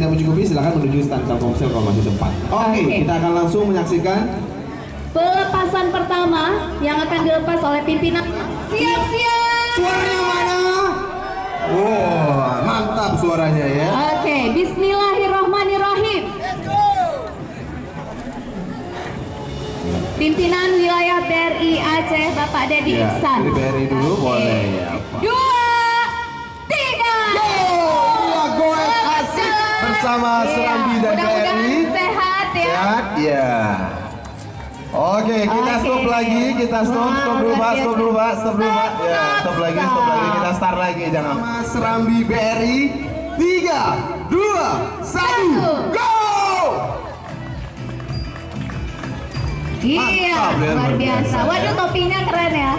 tidak mencukupi, silakan menuju stand Telkomsel kalau masih sempat. Oke, kita akan langsung menyaksikan pelepasan pertama yang akan dilepas oleh pimpinan. Siap-siap. suaranya mana? Wow, mantap suaranya ya. Oke, bismillahirrohmanirrohim. Pimpinan wilayah BRI Aceh Bapak Dedi Ya, Ihsan. dari BRI dulu boleh ya Pak. 2, 3. Inilah Goes Asik bersama Serambi dan Mudah-mudahan BRI. sehat ya. Sehat ya. Oke, kita stop lagi, kita stop dulu Pak, stop dulu Pak, stop dulu Pak. Ya, stop lagi, kita start lagi, jangan. Mas Serambi BRI, 3, 2, 1, go! Iya, luar biasa. Waduh, topinya keren ya.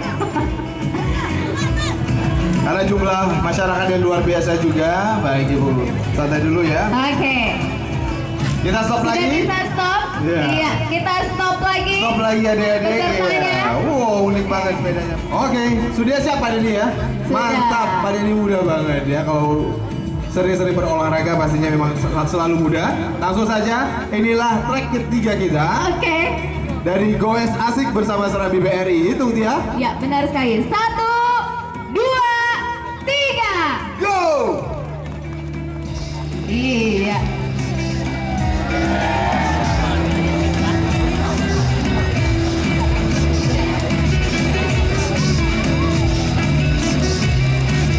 Karena jumlah masyarakat yang luar biasa juga. Baik Ibu, santai dulu ya. Oke. Kita stop Sudah lagi. bisa stop? Iya. Iya, kita stop lagi. Stop lagi adik-adik. Pesertanya. Ya. Wow, unik banget sepedanya. Oke, sudah siap Pak Denny ya? Sudah. Mantap, Pak Denny muda banget ya. Kalau sering-sering berolahraga pastinya memang selalu muda. Langsung saja, inilah track ketiga kita. Oke. Dari Goes Asik bersama Serambi BRI. Hitung dia. Ya, benar sekali. 1, 2, 3. Go! Iya.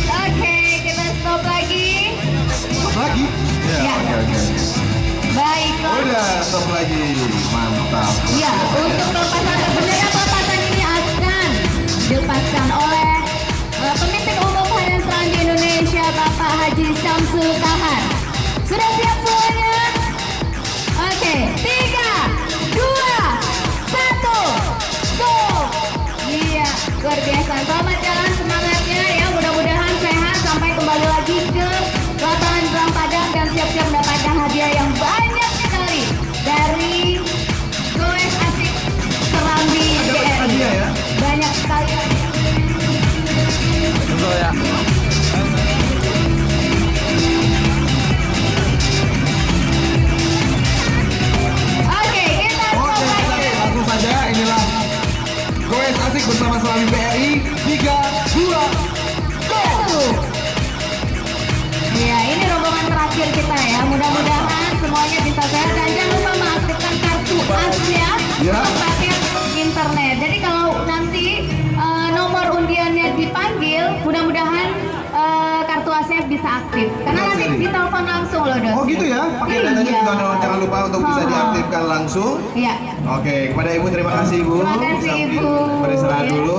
Oke, kita stop lagi. Stop lagi? Ya. Oke. Baiklah. Udah, stop lagi. Mantap. Ya, untuk pelepasan ini akan dilepaskan oleh Pemimpin Umum Harian Serambi Indonesia Bapak Haji Syamsul Tahar. Sudah siap semuanya? Oke, 3, 2, 1, go! Iya, luar biasa. Selamat jalan semangatnya ya. Mudah-mudahan sehat sampai kembali lagi ke lapangan Bram Padang dan siap-siap mendapatkan hadiah yang banyak sekali dari Goes Asik Serambi Ada BRI. hadiah ya? Banyak sekali. Betul ya. Oke, kita stop lagi. Langsung saja inilah Goes Asik bersama Serambi BRI. 3, 2, go! Iya, ini rombongan terakhir kita ya. Mudah-mudahan semuanya bisa sehat dan jangan lupa mengaktifkan kartu Asia Ya. untuk paket internet. Jadi kalau nanti nomor undiannya dipanggil, mudah-mudahan kartu Asia bisa aktif. Karena Benar nanti sekali. ditelepon langsung loh, Dok. Oh gitu ya? Pakai datanya Iya. juga jangan lupa untuk bisa diaktifkan langsung. Iya. Oke, kepada Ibu terima kasih Ibu. Terima kasih, Sambil Ibu. beristirahat Ya. dulu.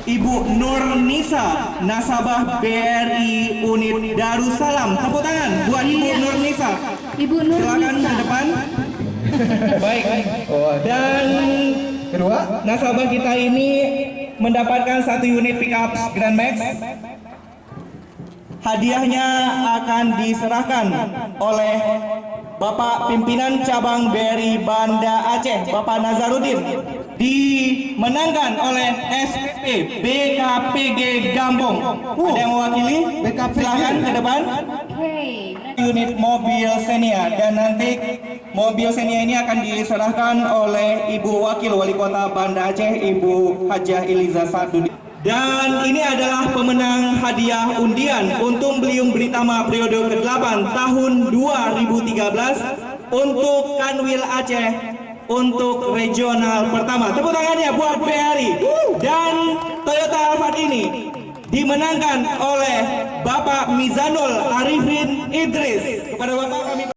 Ibu Nur Nisa, nasabah BRI Unit Darussalam. Tepuk tangan buat Ibu Iya. Nur Nisa. Ibu Nur Silakan Nisa. ke depan. Baik. Dan Kedua. nasabah kita ini mendapatkan 1 unit pickup Grand Max. Hadiahnya akan diserahkan oleh Bapak Pimpinan Cabang BRI Banda Aceh, Bapak Nazarudin, dimenangkan oleh SPP BKPG Gambong. Ada yang mewakili? Silakan ke depan. Oke. Unit mobil Xenia, dan nanti mobil Xenia ini akan diserahkan oleh Ibu Wakil Wali Kota Banda Aceh, Ibu Hajah Eliza Sadudin. Dan ini adalah pemenang hadiah undian Untung Beliung Britama periode ke-8 tahun 2013 untuk Kanwil Aceh untuk regional pertama. Tepuk tangannya buat BRI. Dan Toyota Alphard ini dimenangkan oleh Bapak Mizanul Arifin Idris. Kepada Bapak kami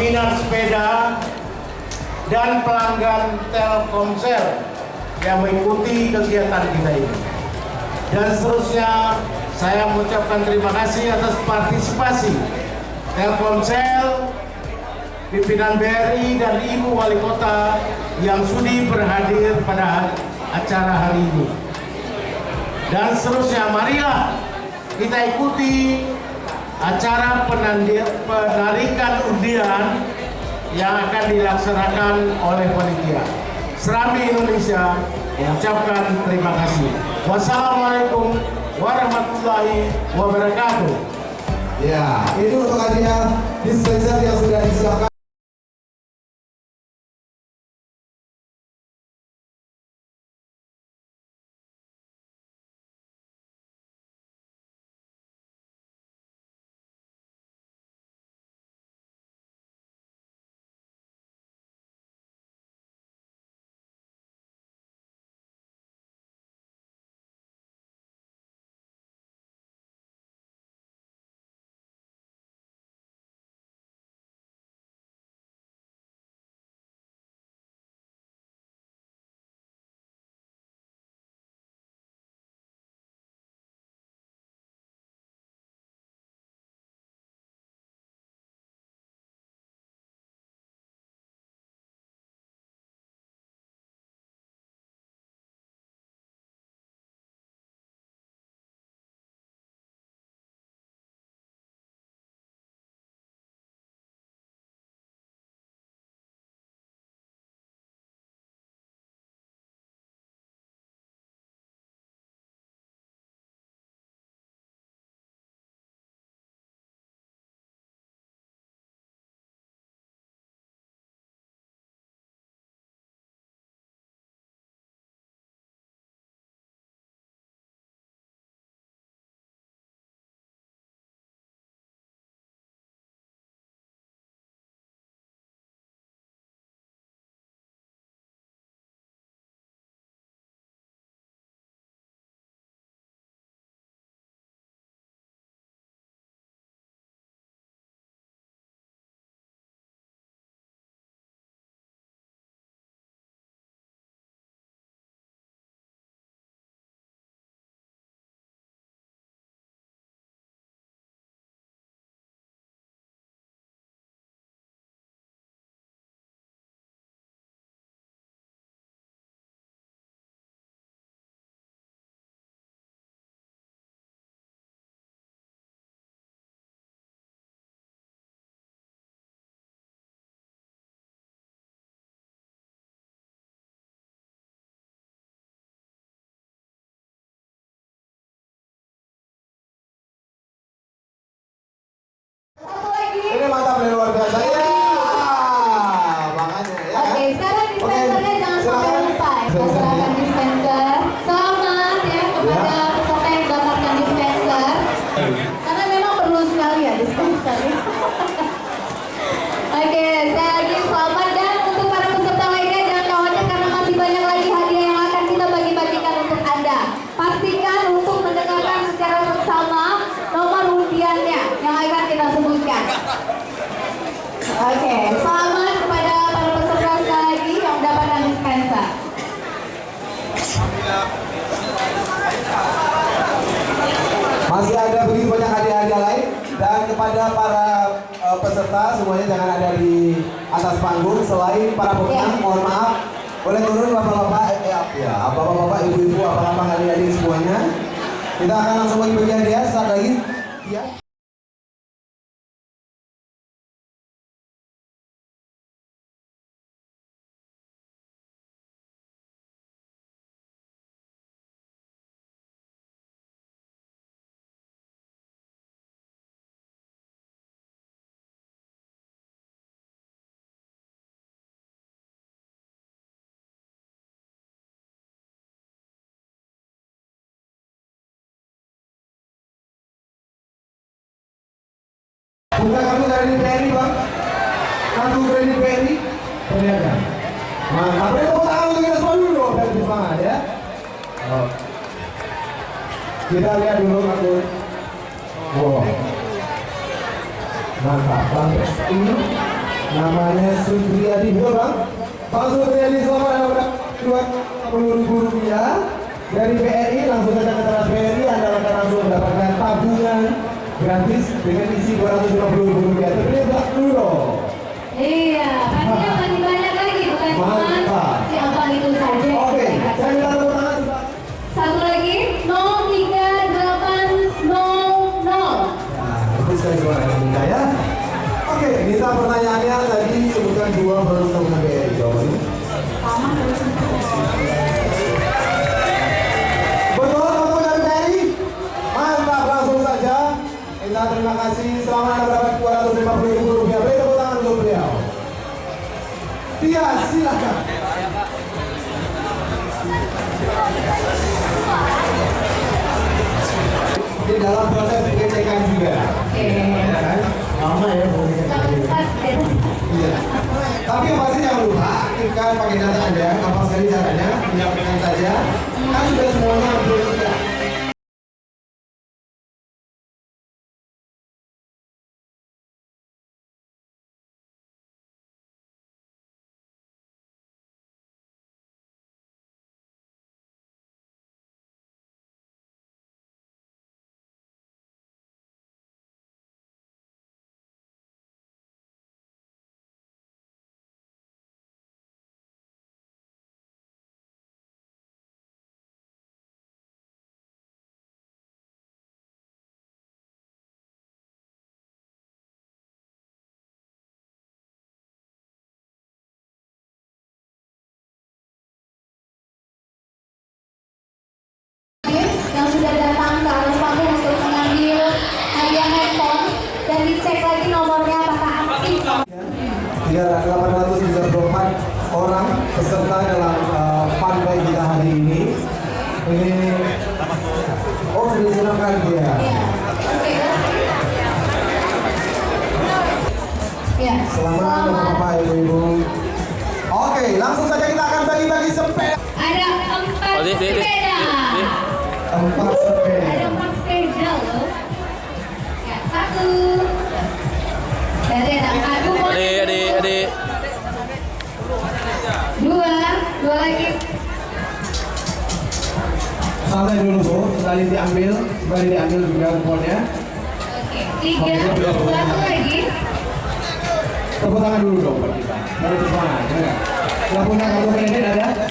minat sepeda dan pelanggan Telkomsel yang mengikuti kegiatan kita ini. Dan seterusnya saya mengucapkan terima kasih atas partisipasi Telkomsel, pimpinan BRI dan Ibu Wali Kota yang sudi berhadir pada acara hari ini. Dan seterusnya marilah kita ikuti acara penarikan undian yang akan dilaksanakan oleh panitia. Serambi Indonesia mengucapkan terima kasih. Wassalamualaikum warahmatullahi wabarakatuh. Ya, itu untuk hadiah dispenser yang sudah disiapkan. mantap nih, luar biasa. Ya, makanya ya. Oke, sekarang dispensernya jangan sampai silakan. lupa. Kita serahkan dispenser. Selamat ya kepada peserta yang mendapatkan dispenser. Karena memang perlu sekali ya dispenser. Oke, saya lagi selamat dan untuk para peserta lainnya jangan khawatir karena masih banyak lagi hadiah yang akan kita bagi-bagikan untuk Anda. Pastikan untuk mendengarkan secara bersama nomor undiannya yang akan kita sebutkan. Oke, selamat kepada para peserta sekali lagi yang mendapatkan dispenser. Masih ada begitu banyak hadiah-hadiah lain dan kepada para peserta semuanya jangan ada di atas panggung selain para pemenang. Mohon maaf, boleh turun bapak-bapak, ya bapak-bapak, ibu-ibu, abang-abang, adik-adik semuanya. Kita akan langsung bagi hadiah saat lagi. Ya. Buka kartu kredit BRI bang, kartu kredit BRI, perlihatkan. Mantap, beri tepuk tangan untuk kita semua dulu, biar lebih semangat ya. Oh. Kita lihat dulu kartu. Wow. Mantap, bang. Ini namanya Supriyadi, betul bang? Bang Supriyadi selamat dapat Rp20.000 dari BRI. Langsung saja ke teras BRI, Anda akan langsung mendapatkan tabungan gratis dengan isi Rp250.000. Terima dulu. Iya, pastinya masih banyak lagi bukan cuma si abang itu saja. Oke, saya minta tepuk tangan. Satu lagi 03800. Nah, itu sekali suara yang minta ya. Oke, Nita pertanyaannya tadi sebutkan 2 produk tabungan BRI. Jawabannya? Betul, tabungan dari BRI. Mantap, langsung saja. Kita terima kasih. Selamat mendapat Rp250.000. Beri tepuk tangan untuk beliau. Tia, silakan. Di dalam proses pengecekan juga. Oke. Ya kan? Lama ya pengecekan. Iya. Tapi yang pasti jangan lupa aktifkan pakai data Anda. Gampang sekali caranya, menyampaikan saja. Kan sudah semuanya hampir sudah. Yang sudah datang ke atas panggung untuk mengambil hadiah handphone dan dicek lagi nomornya apakah aktif. 834 orang peserta dalam fundraise kita hari ini. Ini sudah diserahkan dia. Ya, oke. Ya, Selamat Bapak Ibu. Oke, langsung saja kita akan bagi-bagi sepeda. Ada 4 sepeda. 4 sepeda. Ada 4 sepeda loh. Ya, 1. Dari ada 4. Adik. 2 lagi. Santai dulu Bu, sekali diambil juga kuponnya. Oke, 3. 1 lagi. Tepuk tangan dulu dong buat kita. Baru semangat, ya nggak? Yang punya kartu kredit ada?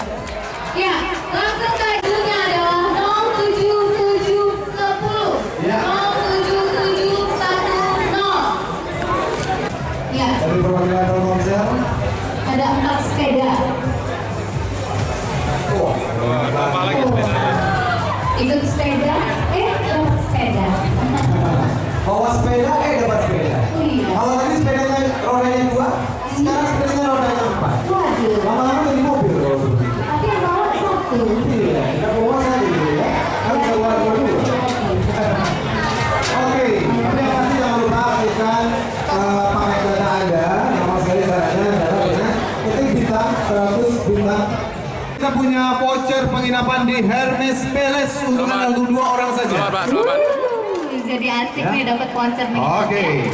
Ya, langsung kajunya adalah 07710. Ya. 07710. Ya, Dari perwakilan Telkomsel. ada 4 sepeda. Ikut sepeda, dapat sepeda. Bawa sepeda, dapat sepeda. Iya. Kalau tadi sepedanya rodanya 2, sekarang sebenarnya rodanya 4. Waduh. Lama-lama jadi mobil kalau begitu. Tapi yang bawa satu. Iya, kita bawa saja gitu ya. Kan bisa keluar dulu. Oke, tapi yang pasti jangan lupa berikan pakai data Anda. Nama sekali caranya adalah dengan ketik bintang 100 bintang. Kita punya voucher penginapan di Hermes Palace untuk tanggal 2 orang saja. Jadi asik nih dapat voucher nih. Oke.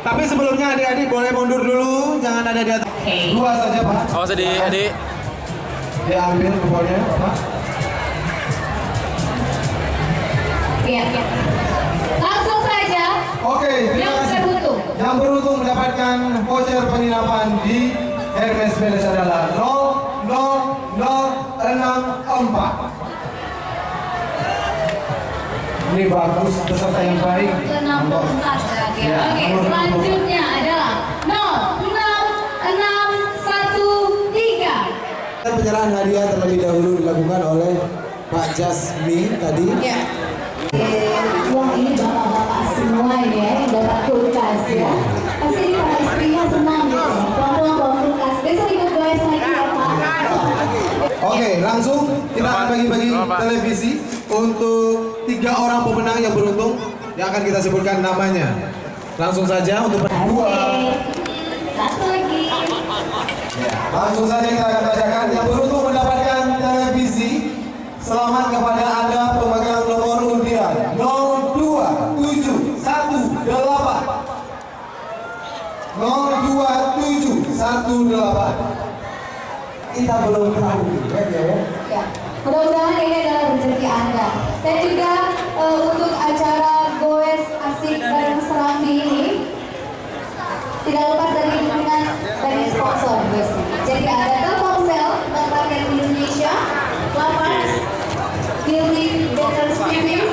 Tapi sebelumnya adik-adik boleh mundur dulu, jangan ada di atas. Dua saja Pak. Awas adik. Diambil kuponnya Pak. Iya. Langsung saja. Oke, terima Yang kasih. beruntung. Yang beruntung mendapatkan voucher penginapan di Hermes Palace adalah 00064. Ini bagus, peserta yang baik. 64 berarti ya. Ya, Oke, nomor selanjutnya adalah 06613. Penyerahan hadiah terlebih dahulu dilakukan oleh Pak Jasmi tadi. Ya. Wah, ini bapak-bapak semua ini ya yang dapat kulkas ya. Pasti ini para istrinya senang gitu. Tuan-tuan bawa kulkas. Besok ikut goes lagi ya Pak. Oke, langsung kita akan bagi-bagi televisi untuk 3 orang pemenang yang beruntung yang akan kita sebutkan namanya. Langsung saja untuk berdua. Satu lagi. Langsung saja kita akan bacakan yang beruntung mendapatkan televisi. Selamat kepada Anda pemegang nomor undian 02718. 02718. Kita belum tahu ya. Ya. Mudah-mudahan ini adalah rezeki Anda. Dan juga untuk acara goes asik bareng Serambi ini tidak lepas dari dukungan dari sponsor guys. Jadi ada Telkomsel, Telkomsel Indonesia, Lapan, Building Better Streaming,